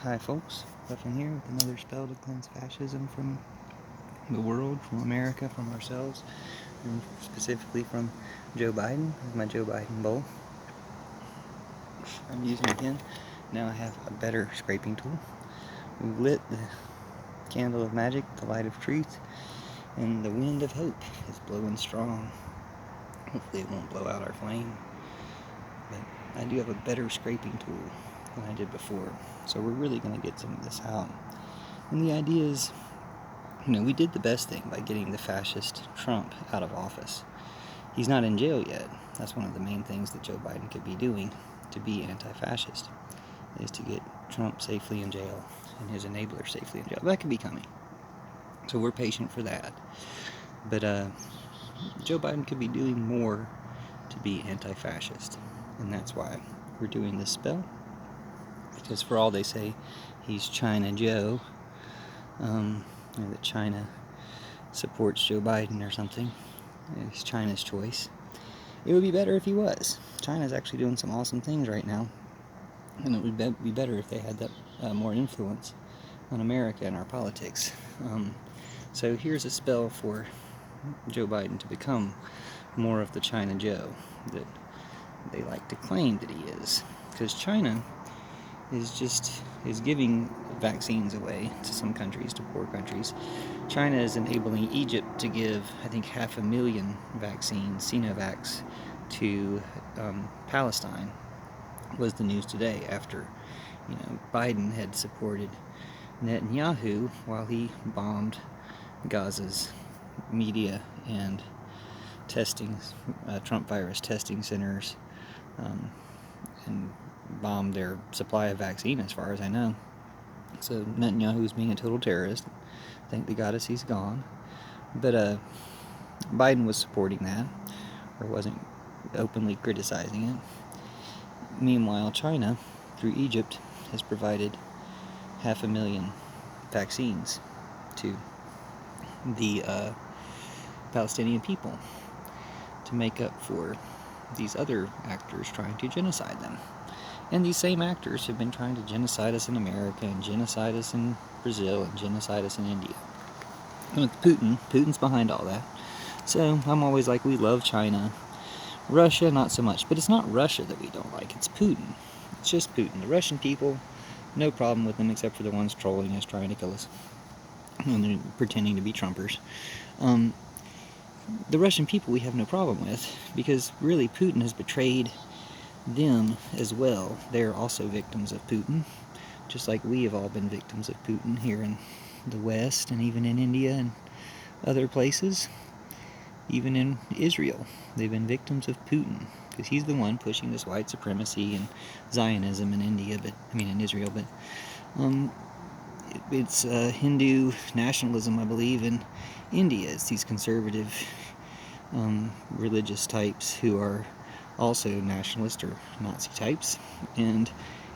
Hi folks, Stefan here with another spell to cleanse fascism from the world, from America, from ourselves, and specifically from Joe Biden. This is my Joe Biden bowl. I'm using it again. Now I have a better scraping tool. We've lit the candle of magic, the light of truth, and the wind of hope is blowing strong. Hopefully it won't blow out our flame, but I do have a better scraping tool than I did before. So we're really going to get some of this out. And the idea is, we did the best thing by getting the fascist Trump out of office. He's not in jail yet. That's one of the main things that Joe Biden could be doing to be anti-fascist, is to get Trump safely in jail and his enabler safely in jail. That could be coming. So we're patient for that. But Joe Biden could be doing more to be anti-fascist. And that's why we're doing this spell. Because for all they say he's China Joe, that China supports Joe Biden or something, it's China's choice. It would be better if he was. China's actually doing some awesome things right now, and it would be better if they had that more influence on America and our politics. So here's a spell for Joe Biden to become more of the China Joe that they like to claim that he is, because China is giving vaccines away to some countries, to poor countries. China is enabling Egypt to give, I think, 500,000 vaccines, Sinovacs, to Palestine, was the news today, after Biden had supported Netanyahu while he bombed Gaza's media and Trump virus testing centers, and bombed their supply of vaccine, as far as I know. So Netanyahu's being a total terrorist. Thank the goddess he's gone. But Biden was supporting that, or wasn't openly criticizing it. Meanwhile, China, through Egypt, has provided 500,000 vaccines to the Palestinian people to make up for these other actors trying to genocide them. And these same actors have been trying to genocide us in America, and genocide us in Brazil, and genocide us in India. And with Putin's behind all that. So I'm always like, we love China. Russia, not so much. But it's not Russia that we don't like, it's Putin. It's just Putin. The Russian people, no problem with them, except for the ones trolling us, trying to kill us, and they're pretending to be Trumpers. The Russian people we have no problem with, because really Putin has betrayed them as well. They're also victims of Putin, just like we have all been victims of Putin here in the West, and even in India and other places, even in Israel. They've been victims of Putin, because he's the one pushing this white supremacy and Zionism in in Israel. But it's Hindu nationalism, I believe, in India. It's these conservative religious types who are also nationalist or Nazi types, and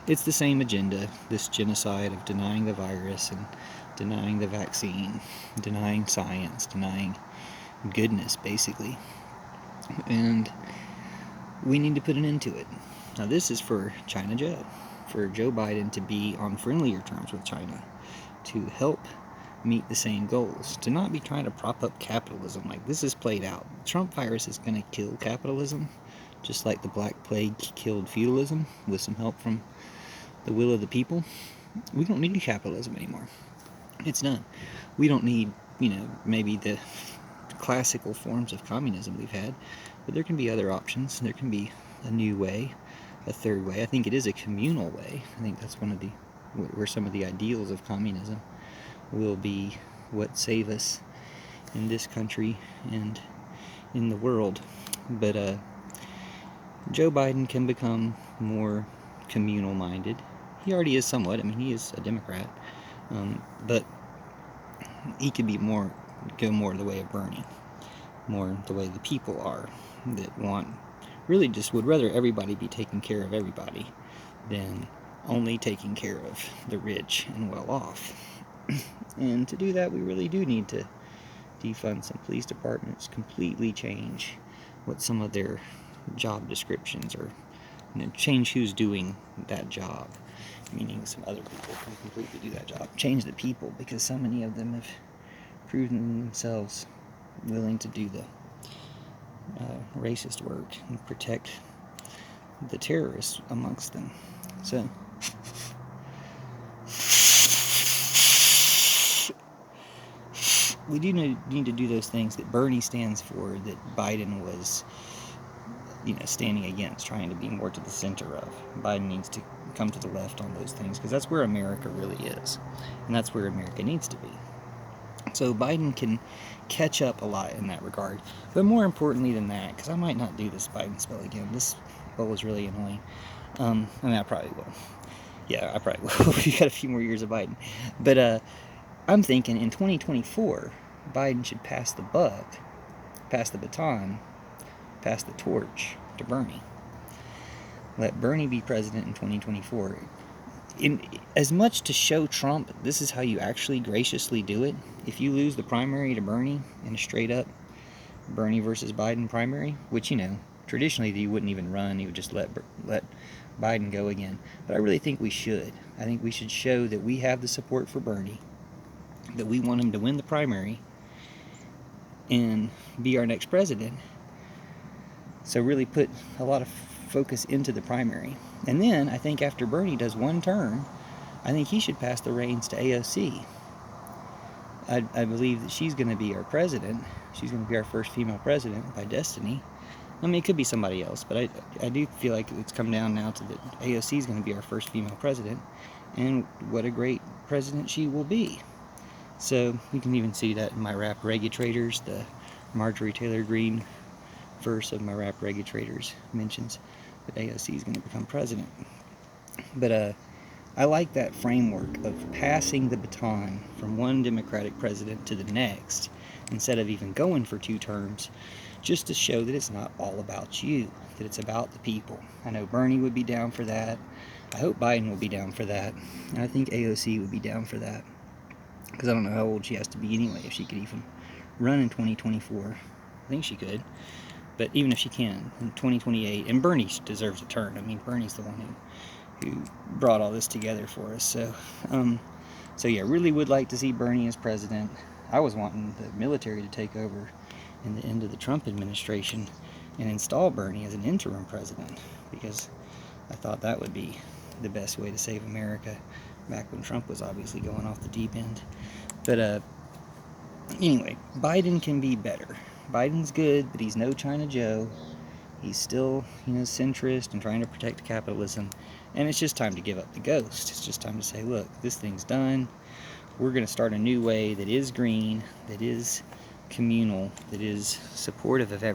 it's the same agenda, this genocide of denying the virus and denying the vaccine, denying science, denying goodness, basically. And we need to put an end to it. Now this is for China Joe, for Joe Biden to be on friendlier terms with China, to help meet the same goals, to not be trying to prop up capitalism like this is played out. The Trump virus is going to kill capitalism, just like the Black Plague killed feudalism with some help from the will of the people. We don't need capitalism anymore. It's done. We don't need, maybe the classical forms of communism we've had, but there can be other options. There can be a new way, a third way. I think it is a communal way. I think that's where some of the ideals of communism will be what save us in this country and in the world. But Joe Biden can become more communal minded. He already is somewhat. He is a Democrat, but he could be go more the way of Bernie, more the way the people are, that would rather everybody be taking care of everybody than only taking care of the rich and well off. And to do that, we really do need to defund some police departments, completely change what some of their job descriptions or change who's doing that job, meaning some other people can completely do that job. Change the people, because so many of them have proven themselves willing to do the racist work and protect the terrorists amongst them. So we do need to do those things that Bernie stands for, that Biden was, standing against, trying to be more to the center of. Biden needs to come to the left on those things, because that's where America really is, and that's where America needs to be. So Biden can catch up a lot in that regard. But more importantly than that, because I might not do this Biden spell again. This spell was really annoying. I probably will. Yeah, I probably will. We got a few more years of Biden. But I'm thinking in 2024, Biden should pass the buck, pass the baton, pass the torch to Bernie. Let Bernie be president in 2024. As much to show Trump this is how you actually graciously do it. If you lose the primary to Bernie in a straight up Bernie versus Biden primary, which traditionally you wouldn't even run, you would just let Biden go again. But I really think we should. I think we should show that we have the support for Bernie, that we want him to win the primary and be our next president. So really put a lot of focus into the primary. And then I think after Bernie does one term, I think he should pass the reins to AOC. I believe that she's going to be our president. She's going to be our first female president by destiny. I mean, it could be somebody else, but I do feel like it's come down now to that AOC is going to be our first female president, and what a great president she will be. So you can even see that in my rap Regulators, the Marjorie Taylor Greene verse of my rap Regulators mentions that AOC is going to become president. But I like that framework of passing the baton from one Democratic president to the next, instead of even going for 2 terms, just to show that it's not all about you, that it's about the people. I know Bernie would be down for that. I hope Biden will be down for that. And I think AOC would be down for that. Because I don't know how old she has to be anyway, if she could even run in 2024. I think she could. But even if she can, in 2028, and Bernie deserves a turn. I mean, Bernie's the one who brought all this together for us. So yeah, really would like to see Bernie as president. I was wanting the military to take over in the end of the Trump administration and install Bernie as an interim president, because I thought that would be the best way to save America back when Trump was obviously going off the deep end. But anyway, Biden can be better. Biden's good, but he's no China Joe. He's still, centrist and trying to protect capitalism. And it's just time to give up the ghost. It's just time to say, look, this thing's done. We're going to start a new way that is green, that is communal, that is supportive of everybody.